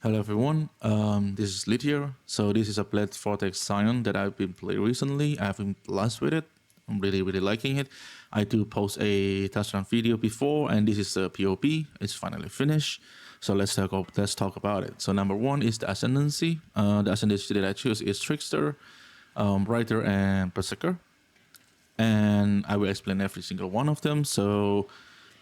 Hello everyone, this is Lid here. So this is a Blade Vortex Scion that I've been playing recently. I've been blessed with it. I'm really liking it. I do post a test run video before, and this is a POP. It's finally finished. So let's talk about it. So number one is the Ascendancy. The Ascendancy that I choose is Trickster, Writer, and Berserker. And I will explain every single one of them. So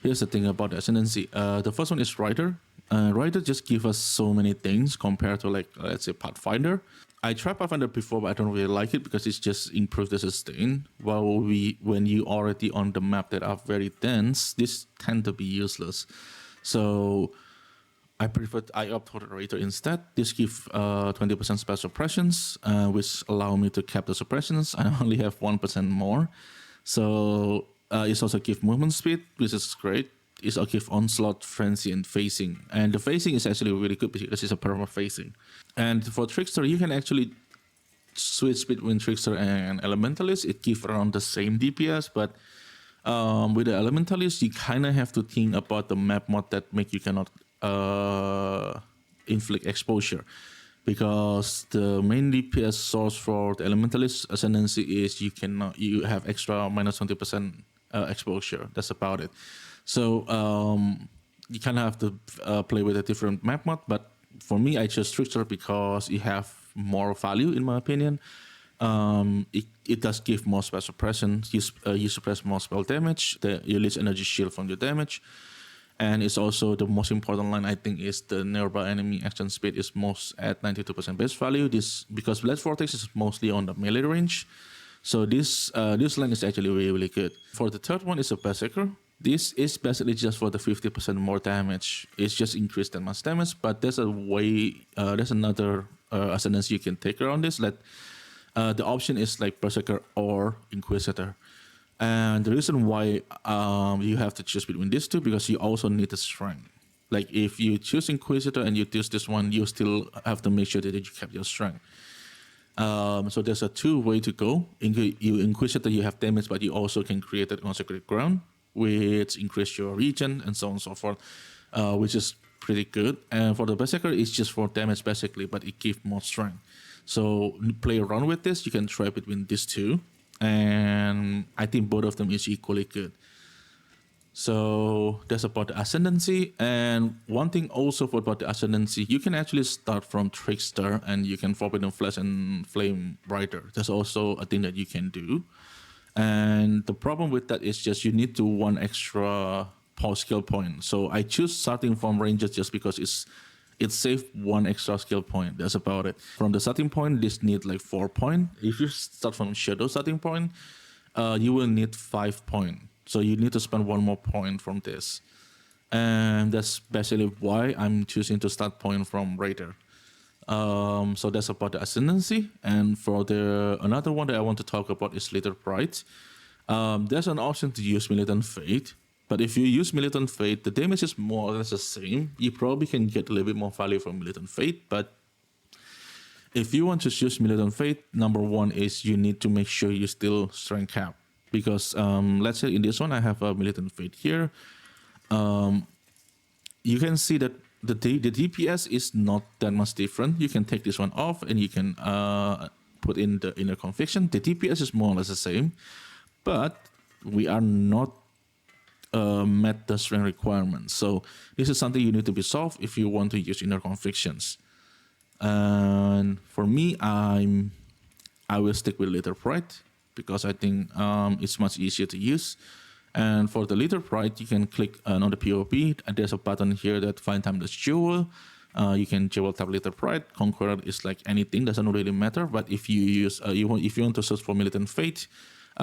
here's the thing about the Ascendancy. The first one is Writer. Writer just give us so many things compared to, like, let's say, Pathfinder. I tried Pathfinder before, but I don't really like it because it just improves the sustain. While when you already on the map that are very dense, this tend to be useless. So I opt for the Writer instead. This gives 20% spell suppressions, which allow me to cap the suppressions. I only have 1% more. So it's also give movement speed, which is great. It's also give onslaught, frenzy, and phasing. And the phasing is actually really good because it's a perma phasing. And for Trickster, you can actually switch between Trickster and Elementalist. It gives around the same DPS, but with the Elementalist, you kind of have to think about the map mod that make you cannot inflict exposure. Because the main DPS source for the Elementalist Ascendancy is you have extra minus 20% exposure. That's about it. So you kind of have to play with a different map mod. But for me, I chose Trickster because it have more value in my opinion. It does give more spell suppression. You suppress more spell damage. You release energy shield from your damage. And it's also the most important line, I think, is the nearby enemy action speed is most at 92% base value. This because Blade Vortex is mostly on the melee range. So this line is actually really good. For the third one is a Berserker. This is basically just for the 50% more damage. It's just increased that much damage, but there's another Ascendancy you can take around this. The option is like Berserker or Inquisitor. And the reason why you have to choose between these two, because you also need the strength. Like if you choose Inquisitor and you choose this one, you still have to make sure that you kept your strength. So there's a two-way to go. Inquisitor, you have damage, but you also can create that consecrated ground, which increase your regen and so on and so forth, which is pretty good. And for the Berserker, it's just for damage basically, but it gives more strength. So play around with this. You can try between these two, and I think both of them is equally good. So that's about the Ascendancy. And one thing also about the Ascendancy, you can actually start from Trickster and you can Forbidden Flesh and Flame Writer. That's also a thing that you can do. And the problem with that is just you need to one extra skill point. So I choose starting from Ranger just because it saves one extra skill point. That's about it. From the starting point, this need like 4 points. If you start from Shadow starting point, you will need 5 points. So you need to spend 1 more point from this. And that's basically why I'm choosing to start point from Raider. So that's about the Ascendancy. And for another one that I want to talk about is Little Pride. There's an option to use Militant Fate. But if you use Militant Fate, the damage is more or less the same. You probably can get a little bit more value from Militant Fate. But if you want to use Militant Fate, number one is you need to make sure you still strength cap. Because let's say in this one, I have a Militant Fate here. You can see that the DPS is not that much different. You can take this one off and you can put in the Inner Conviction. The DPS is more or less the same. But we are not met the strength requirements. So this is something you need to be solved if you want to use Inner Convictions. And for me, I will stick with Little Pride because I think it's much easier to use. And for the Little Pride, you can click on the POP, and there's a button here that find timeless jewel. You can jewel tap Little Pride. Conqueror is like anything, doesn't really matter. But if you use if you want to search for Militant Fate,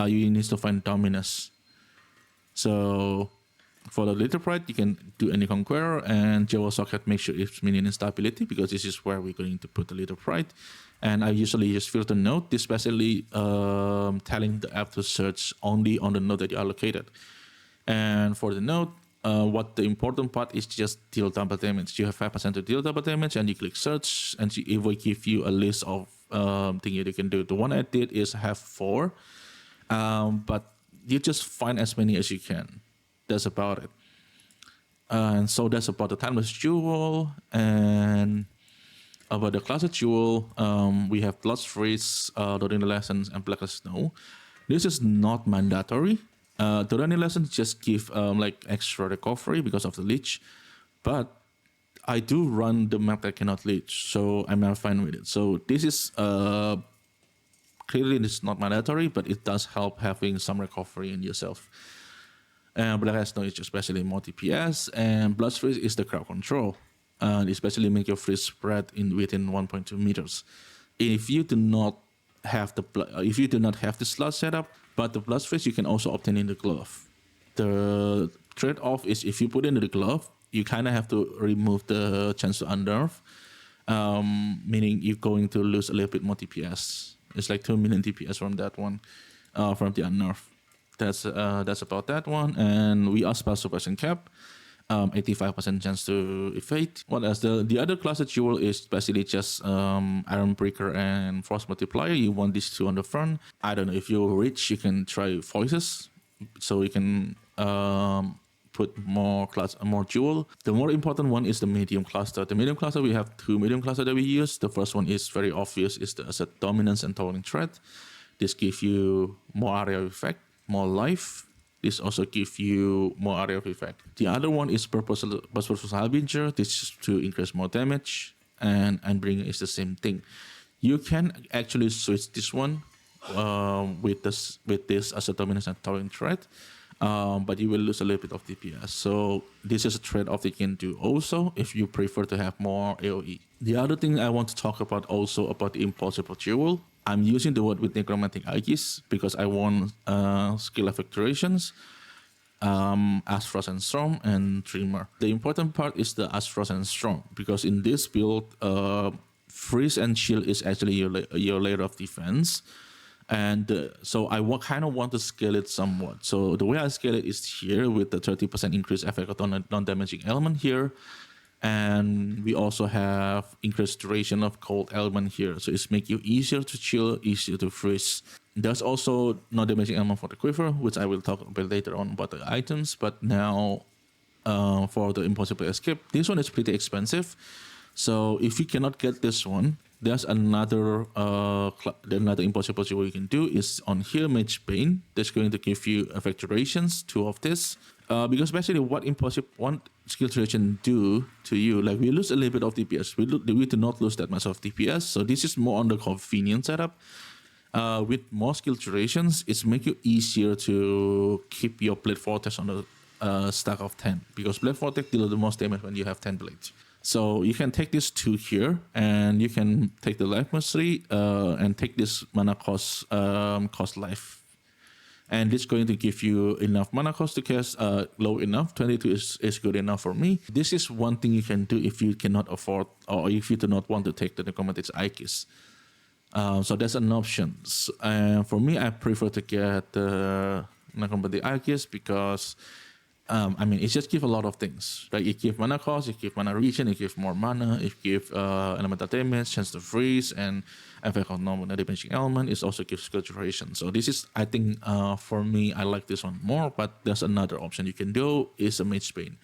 you need to find Dominus. So for the Little Pride, you can do any Conqueror, and Jewel Socket make sure it's minion instability, because this is where we're going to put the Little Pride. And I usually just filter node, this basically telling the app to search only on the node that you allocated. And for the node, what the important part is just deal double damage. You have 5% to deal double damage, and you click search, and it will give you a list of things that you can do. The one I did is have 4, but you just find as many as you can. That's about it. And so that's about the timeless jewel. And About the classic jewel, we have Blood Freeze, Dorani Lessons, and Black Snow. This is not mandatory. Dorani Lessons just give like extra recovery because of the leech, but I do run the map that cannot leech, so I'm not fine with it. So this is clearly it's not mandatory, but it does help having some recovery in yourself. Black Snow is just especially more DPS, and Blood Freeze is the crowd control, especially make your freeze spread in within 1.2 meters. If you do not have the slot set up, but the Blood Freeze you can also obtain in the glove. The trade-off is if you put in the glove, you kind of have to remove the chance to unnerve, meaning you're going to lose a little bit more DPS. It's like 2 million DPS from that one, from the unnerve. That's about that one. And we are spell suppression cap, 85% chance to evade. What else? The other class of jewel is basically just Iron Breaker and Frost Multiplier. You want these two on the front. I don't know, if you're rich, you can try Voices, so you can put more jewel. The more important one is the medium cluster. The medium cluster, we have two medium cluster that we use. The first one is very obvious, is the Asset Dominance and Towering Threat. This gives you more area of effect, more life. This also gives you more area of effect. The other one is Purposeful Harbinger. This is to increase more damage, and Bringer is the same thing. You can actually switch this one with this Asset Dominance and Towering Threat, but you will lose a little bit of DPS. So this is a trade-off you can do also if you prefer to have more AoE. The other thing I want to talk about also about the Impossible Jewel. I'm using the word with Necromantic Aegis because I want skill effectuations, Ash, Frost, and Storm, and Dreamer. The important part is the Ash, Frost, and Storm because in this build, Freeze and Shield is actually your layer of defense. And so I kind of want to scale it somewhat. So the way I scale it is here with the 30% increase effect on a non-damaging element here. And we also have increased duration of cold element here. So it's make you easier to chill, easier to freeze. There's also non-damaging element for the quiver, which I will talk a bit later on about the items. But now for the Impossible Escape, this one is pretty expensive. So if you cannot get this one, there's another Impossible Jewel you can do is on here, Mage Bane. That's going to give you effect durations, 2 of this. Because basically what one skill duration do to you, like we lose a little bit of DPS. We do not lose that much of DPS. So this is more on the convenience setup. With more skill durations, it's make you easier to keep your Blade Vortex on the stack of 10. Because Blade Vortex deals the most damage when you have 10 blades. So you can take this 2 here, and you can take the life mastery and take this mana cost life. And it's going to give you enough mana cost to cast low enough. 22 is good enough for me. This is one thing you can do if you cannot afford or if you do not want to take the Necromantic Aegis. So that's an option. For me, I prefer to get the Necromantic Aegis because it just gives a lot of things. Like it gives mana cost, it gives mana regen, it gives more mana, it gives elemental damage, chance to freeze, and effect of normal damaging element. It also gives skill duration. So this is, I think, for me, I like this one more. But there's another option you can do is a Mage Bane,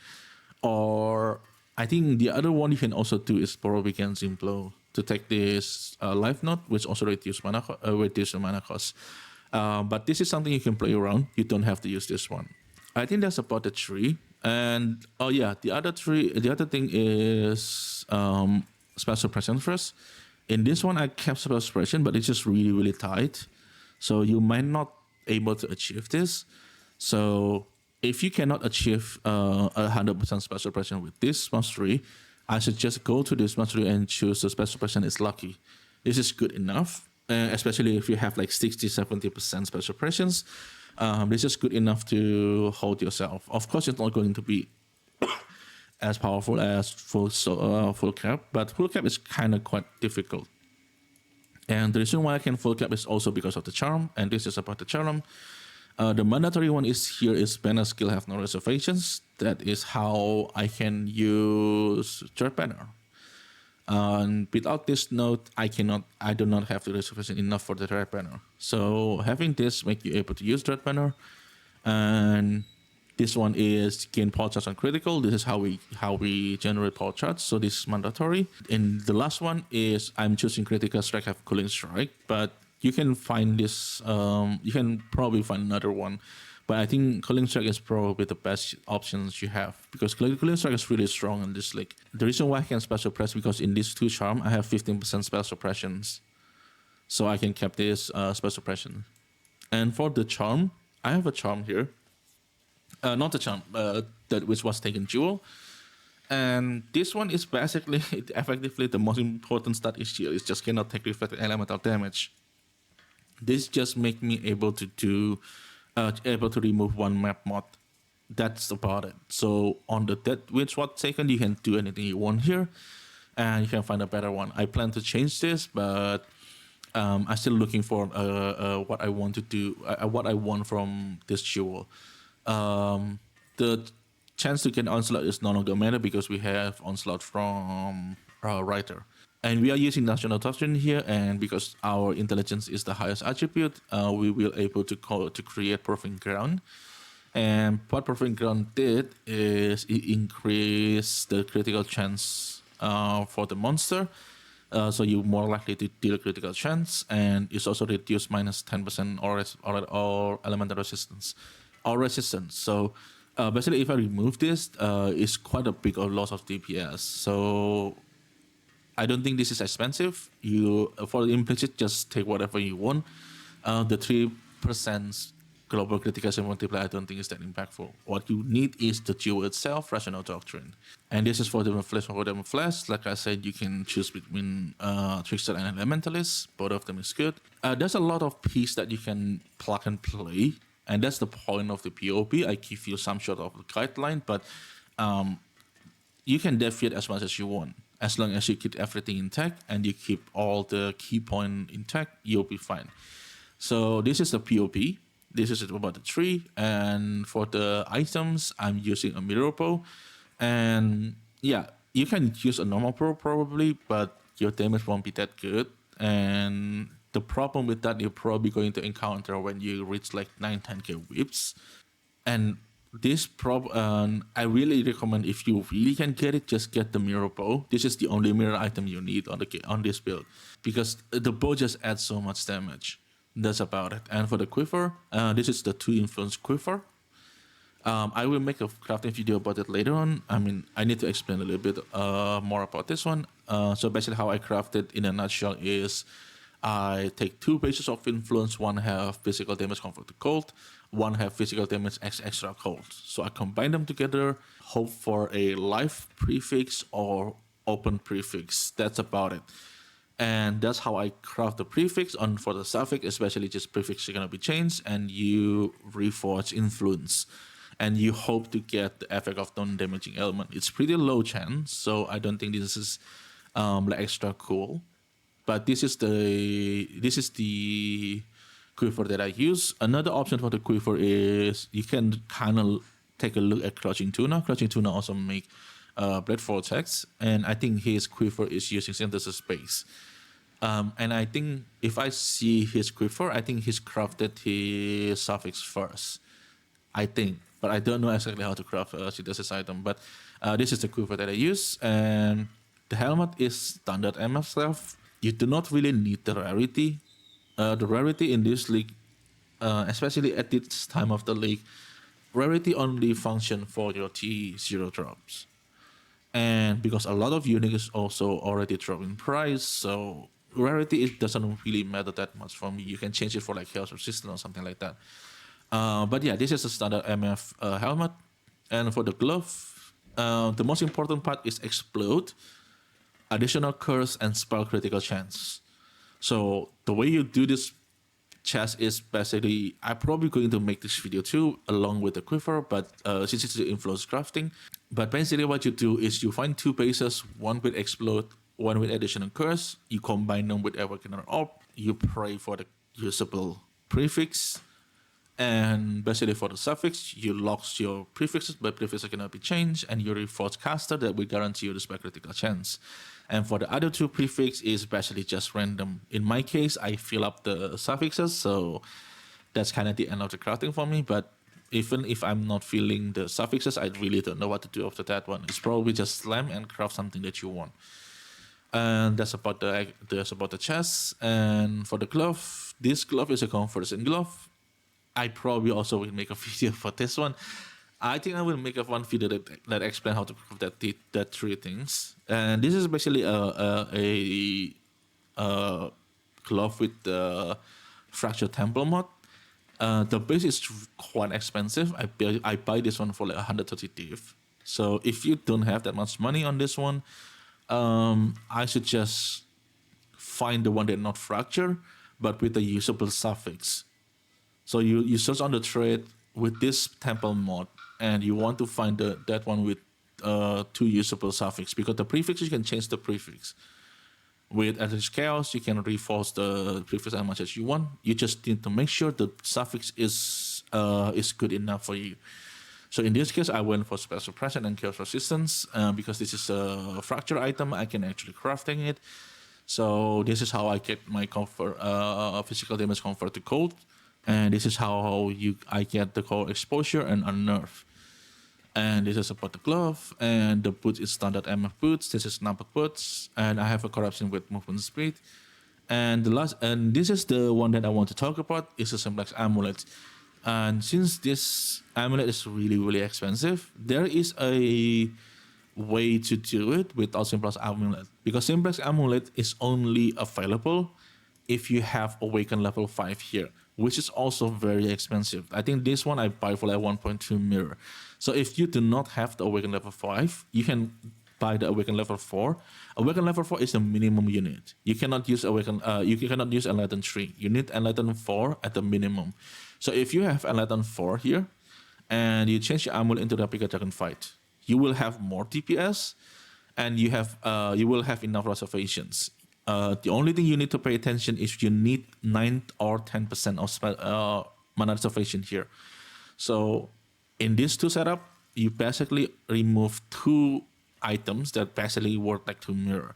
or I think the other one you can also do is Borrow Weekend's Blow to take this life note, which also reduce mana cost. But this is something you can play around. You don't have to use this one. I think that's about the 3. And the other thing is spell suppression first. In this one, I kept spell suppression, but it's just really, really tight. So you might not able to achieve this. So if you cannot achieve 100% spell suppression with this mastery, I suggest go to this mastery and choose the spell suppression is lucky. This is good enough, especially if you have like 60-70% spell suppressions. This is good enough to hold yourself. Of course, it's not going to be as powerful as full cap, but full cap is kind of quite difficult. And the reason why I can full cap is also because of the charm, and this is about the charm. The mandatory one is banner skill have no reservations. That is how I can use third banner. And without this note, I do not have the reservation enough for the third banner. So having this make you able to use third banner, and This one is gain power charge on critical. This is how we generate power charge. So this is mandatory. And the last one is I'm choosing critical strike, have cooling strike, but you can find this. You can probably find another one, but I think cooling strike is probably the best options you have because cooling strike is really strong in this league. The reason why I can special press because in these two charm I have 15% spell suppressions, so I can keep this spell suppression. And for the charm, I have a charm here. Not the charm, that which was taken jewel. And this one is basically, effectively, the most important stat is here. It just cannot take reflected elemental damage. This just make me able to remove one map mod. That's about it. So on the dead which was taken, you can do anything you want here, and you can find a better one. I plan to change this, but I'm still looking for what I want to do, what I want from this jewel. The chance to get onslaught is no longer matter because we have onslaught from writer, and we are using national doctrine here. And because our intelligence is the highest attribute, we will able to create proving ground. And what proving ground did is it increased the critical chance for the monster. So you're more likely to deal critical chance, and it's also reduced minus 10% or elemental resistance. So basically, if I remove this, it's quite a big loss of DPS. So I don't think this is expensive. You for the implicit, just take whatever you want. The 3% global critical multiplier I don't think is that impactful. What you need is the jewel itself, rational doctrine. And this is for the flash. Like I said, you can choose between trickster and elementalist. Both of them is good. There's a lot of piece that you can plug and play. And that's the point of the POP. I give you some sort of guideline, but you can deviate as much as you want. As long as you keep everything intact and you keep all the key point intact, you'll be fine. So this is the POP. This is about the tree. And for the items, I'm using a mirror bow. And yeah, you can use a normal bow probably, but your damage won't be that good. And the problem with that you're probably going to encounter when you reach like 9-10k whips. And this I really recommend if you really can get it, just get the mirror bow. This is the only mirror item you need on this build because the bow just adds so much damage. That's about it. And for the quiver, this is the 2 influence quiver. I will make a crafting video about it later on. I mean, I need to explain a little bit more about this one. So basically how I craft it in a nutshell is I take 2 bases of influence. One have physical damage convert to cold. One have physical damage extra cold. So I combine them together, hope for a life prefix or open prefix. That's about it. And that's how I craft the prefix. And for the suffix, especially just prefix are going to be changed. And you reforge influence. And you hope to get the effect of non-damaging element. It's pretty low chance, so I don't think this is like extra cool. But this is the quiver that I use. Another option for the quiver is you can kind of take a look at Crouching Tuna. Crouching Tuna also make Blade Vortex, and I think his quiver is using synthesis base. And I think if I see his quiver, I think he's crafted his suffix first. I think, but I don't know exactly how to craft a synthesis item. But this is the quiver that I use, and the helmet is standard MF stuff. You do not really need the rarity. The rarity in this league, especially at this time of the league, rarity only function for your T0 drops. And because a lot of uniques also already drop in price, so rarity it doesn't really matter that much for me. You can change it for like health resistance or something like that. But yeah, this is a standard MF helmet. And for the glove, the most important part is explode, additional curse, and spell critical chance. So the way you do this chest is basically, I'm probably going to make this video too, along with the quiver, but since it's the influence crafting. But basically what you do is you find 2 bases, one with explode, one with additional curse. You combine them with Awakener Orb. You pray for the usable prefix. And basically for the suffix, you lock your prefixes, but prefixes cannot be changed, and you reforge caster that will guarantee you the spell critical chance. And for the other 2 prefix is basically just random. In my case, I fill up the suffixes, so that's kind of the end of the crafting for me. But even if I'm not feeling the suffixes, I really don't know what to do after that one. It's probably just slam and craft something that you want. And that's about the chest. And for the glove, this glove is a conversion glove. I probably also will make a video for this one. I think I will make one video that explain how to prove that three things. And this is basically a glove with the fracture temple mod. The base is quite expensive. I buy this one for like 130 div. So if you don't have that much money on this one, I should just find the one that not fracture, but with a usable suffix. So you search on the trade with this temple mod, and you want to find that one with two usable suffix, because the prefix, you can change the prefix. With Eldritch Chaos, you can reinforce the prefix as much as you want. You just need to make sure the suffix is good enough for you. So in this case, I went for Spell Suppression and Chaos Resistance because this is a fracture item. I can actually crafting it. So this is how I get my physical damage convert to cold. And this is how I get the cold exposure and unnerve. And this is about the glove. And the boots is standard MF boots. This is numbered boots. And I have a corruption with movement speed. And this is the one that I want to talk about, is a Simplex Amulet. And since this amulet is really, really expensive, there is a way to do it without Simplex Amulet. Because Simplex Amulet is only available if you have Awaken level 5 here, which is also very expensive. I think this one I buy for like 1.2 mirror. So if you do not have the Awaken level 5, you can buy the Awaken level 4. Awaken level 4 is the minimum unit. You cannot use you cannot use Enlighten 3. You need Enlighten 4 at the minimum. So if you have Enlighten 4 here, and you change your amulet into Replica Dragon Fight, you will have more DPS, and you will have enough reservations. The only thing you need to pay attention is you need 9 or 10% of mana reservation here. So in this two setup, you basically remove two items that basically work like two mirror.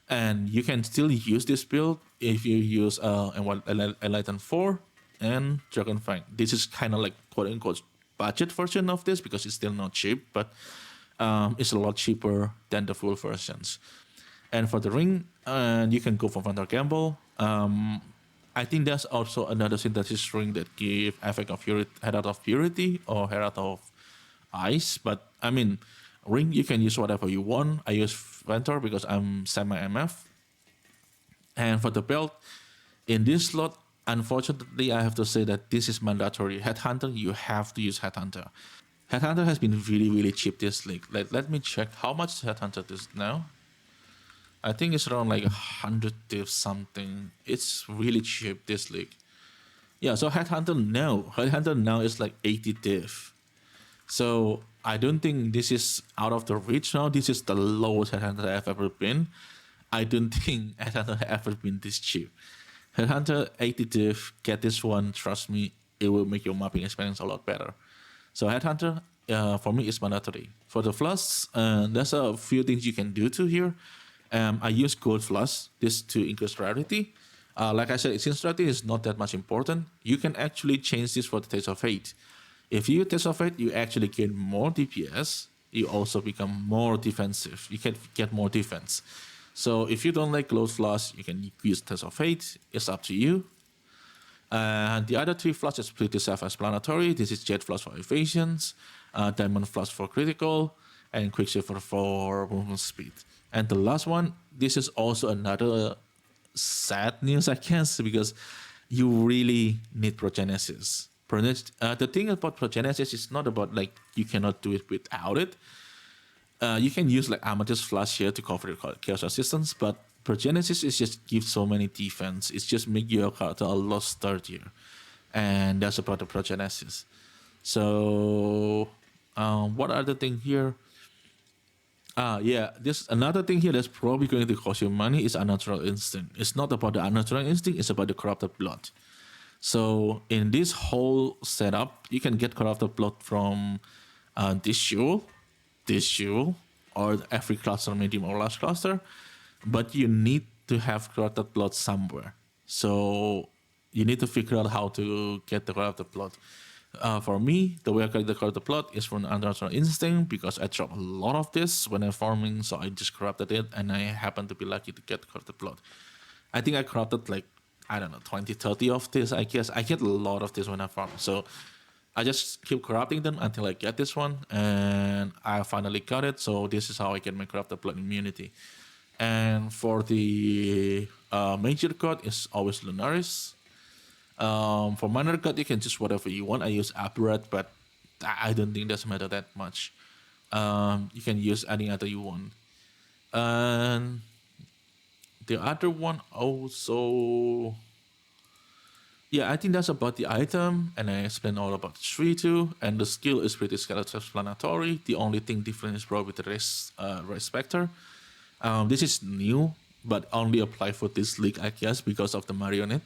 And you can still use this build if you use Enlighten 4 and Dragonfang. This is kind of like quote-unquote budget version of this because it's still not cheap, but it's a lot cheaper than the full versions. And for the ring, you can go for Vanguard Gamble. I think there's also another synthesis ring that give effect of Herald of Purity or Herald of Ice. But I mean, ring, you can use whatever you want. I use Ventor because I'm semi-MF. And for the belt, in this slot, unfortunately, I have to say that this is mandatory. Headhunter, you have to use Headhunter. Headhunter has been really, really cheap this league. Let me check how much Headhunter is now. I think it's around like 100 div something. It's really cheap this league. Yeah, so Headhunter now is like 80 div. So I don't think this is out of the reach now. This is the lowest Headhunter I've ever been. I don't think Headhunter has ever been this cheap. Headhunter 80 div, get this one, trust me, it will make your mapping experience a lot better. So Headhunter, for me, is mandatory. For the flask, there's a few things you can do to here. I use gold flask, this to increase rarity. Like I said, since rarity is not that much important, you can actually change this for the Taste of Hate. If you Taste of Hate, you actually gain more DPS. You also become more defensive. You can get more defense. So if you don't like gold flask, you can use Taste of Hate. It's up to you. And the other three flasks is pretty self-explanatory. This is Jet Flask for evasions, Diamond Flask for critical, and Quicksilver for movement speed. And the last one, this is also another sad news, I guess, because you really need Progenesis. The thing about Progenesis is not about like you cannot do it without it. You can use like Amethyst Flash here to cover your Chaos Resistance, but Progenesis is just give so many defense. It's just make your character a lot sturdier. And that's about the Progenesis. So, what other thing here? This another thing here that's probably going to cost you money is Unnatural Instinct. It's not about the Unnatural Instinct, it's about the Corrupted Blood. So in this whole setup, you can get Corrupted Blood from this jewel, or every cluster, medium or large cluster, but you need to have Corrupted Blood somewhere. So you need to figure out how to get the Corrupted Blood. For me, the way I get the corrupted blood is from unnatural instinct because I drop a lot of this when I'm farming, so I just corrupted it, and I happen to be lucky to get corrupted blood. I think I corrupted like, I don't know, 20, 30 of this, I guess. I get a lot of this when I farm, so I just keep corrupting them until I get this one, and I finally got it, so this is how I get my corrupted blood immunity. And for the major god, it's always Lunaris. For minor god, you can choose whatever you want. I use Apparat, but I don't think that's matter that much. You can use any other you want. And the other one also, yeah, I think that's about the item, and I explained all about the tree too. And the skill is pretty self-explanatory. The only thing different is probably the respecter. This is new, but only apply for this league, I guess, because of the marionette.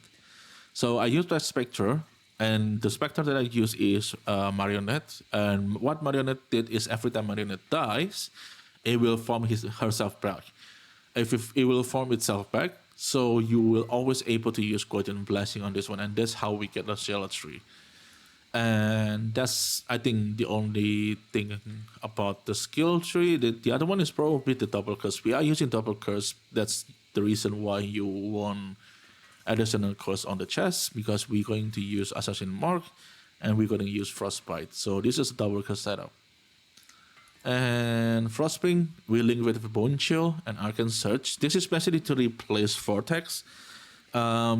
So I use that Spectre, and the Spectre that I use is Marionette. And what Marionette did is every time Marionette dies, it will form herself back. If it will form itself back, so you will always able to use Guardian Blessing on this one, and that's how we get the Zealotry. And that's, I think, the only thing about the skill tree. The other one is probably the double curse. We are using double curse. That's the reason why you want additional curse on the chest, because we're going to use Assassin Mark and we're going to use Frostbite. So this is a double curse setup. And Frostspring, we link with Bone Chill and Arcane Surge. This is basically to replace Vortex.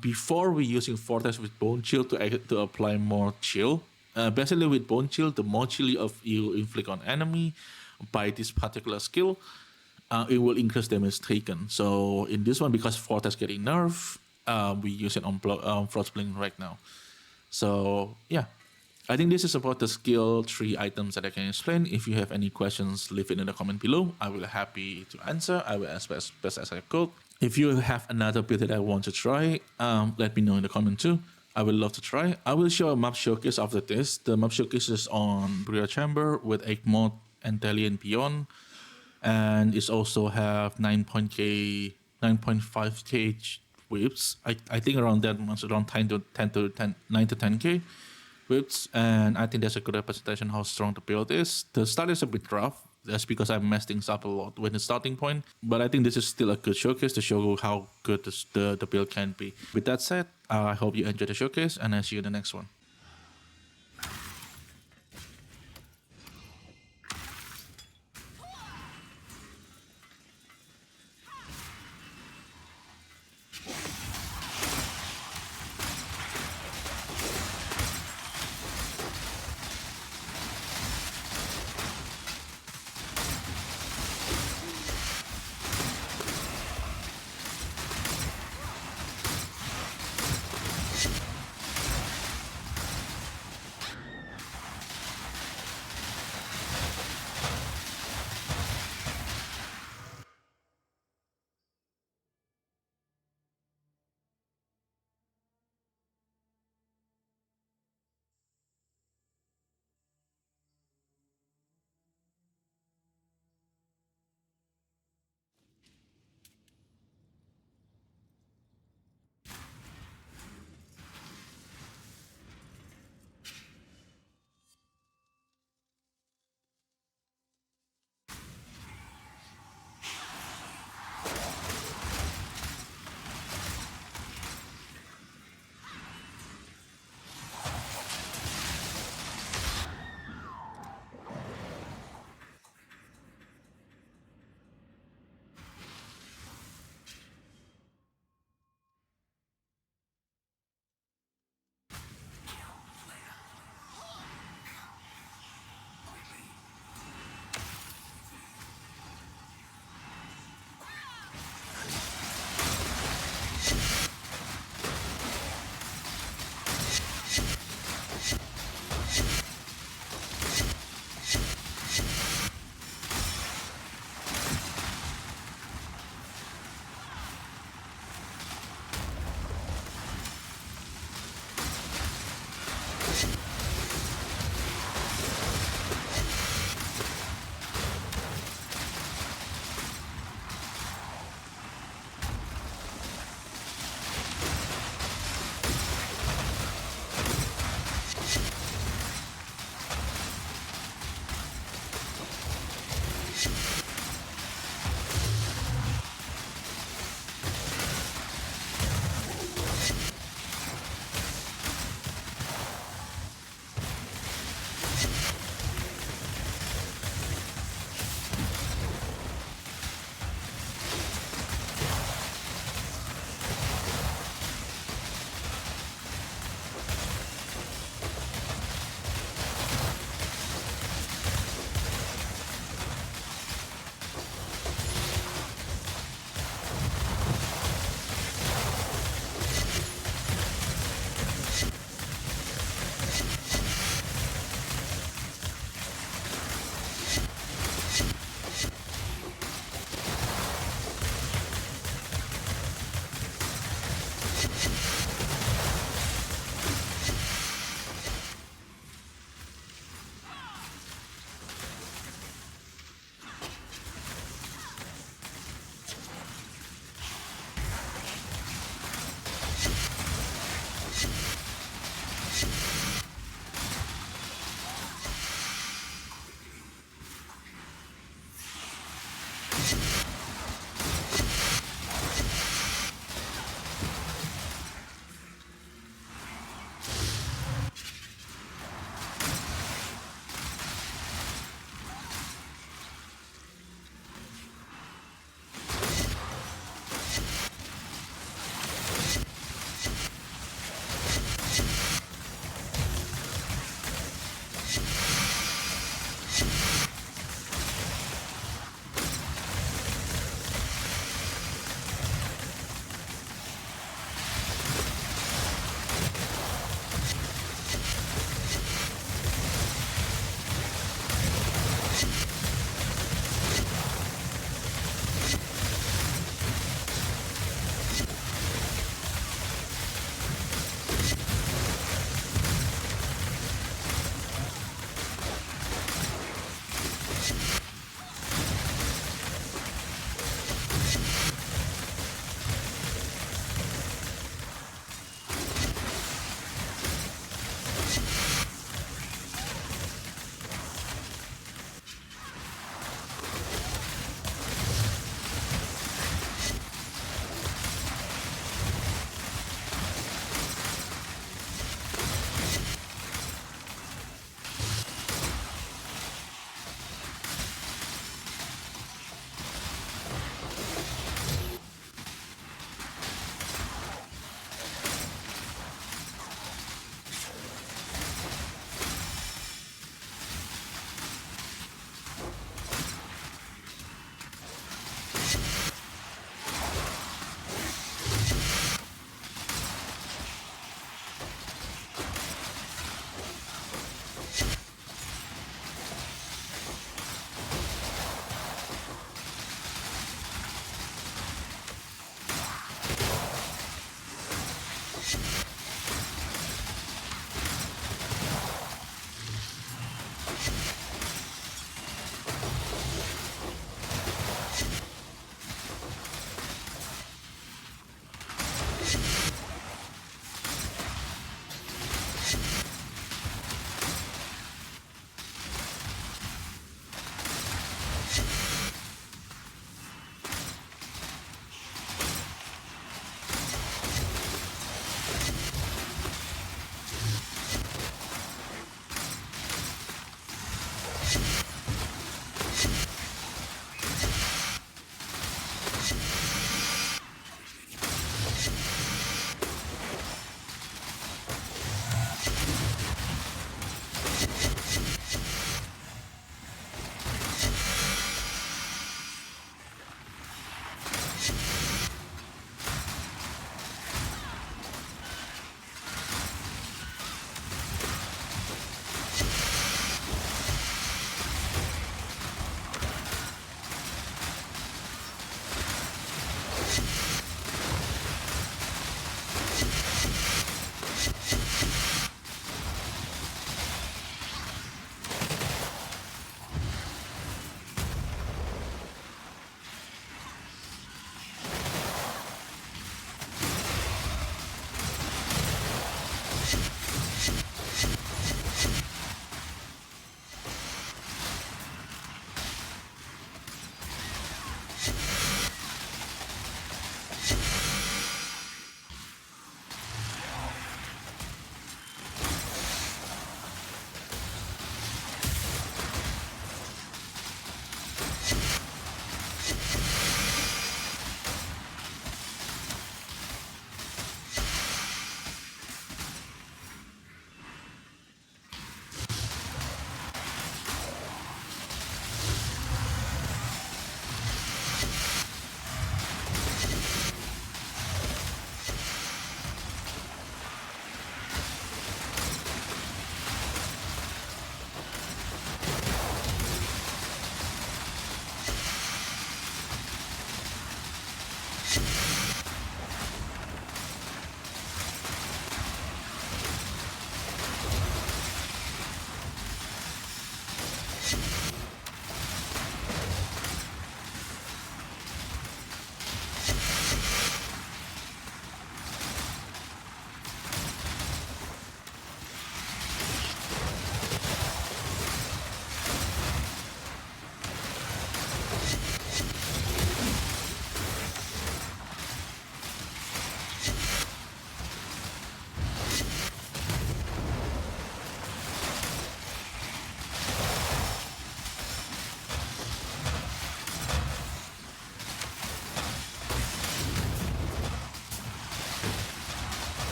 Before we using Vortex with Bone Chill to apply more chill. Basically with Bone Chill, the more chill you inflict on enemy by this particular skill, it will increase damage taken. So in this one, because Vortex getting nerfed, we use it on Frostspring right now. So yeah, I think this is about the skill tree items that I can explain. If you have any questions, leave it in the comment below. I will be happy to answer. I will as best as I could. If you have another build that I want to try, let me know in the comment too. I would love to try. I will show a map showcase after this. The map showcase is on Bria Chamber with Egg Mod and Tele and beyond. And it also have 9.5k whips. I think around that much, around 9 to 10k whips. And I think that's a good representation how strong the build is. The start is a bit rough. That's because I messed things up a lot with the starting point. But I think this is still a good showcase to show how good the build can be. With that said, I hope you enjoyed the showcase, and I'll see you in the next one.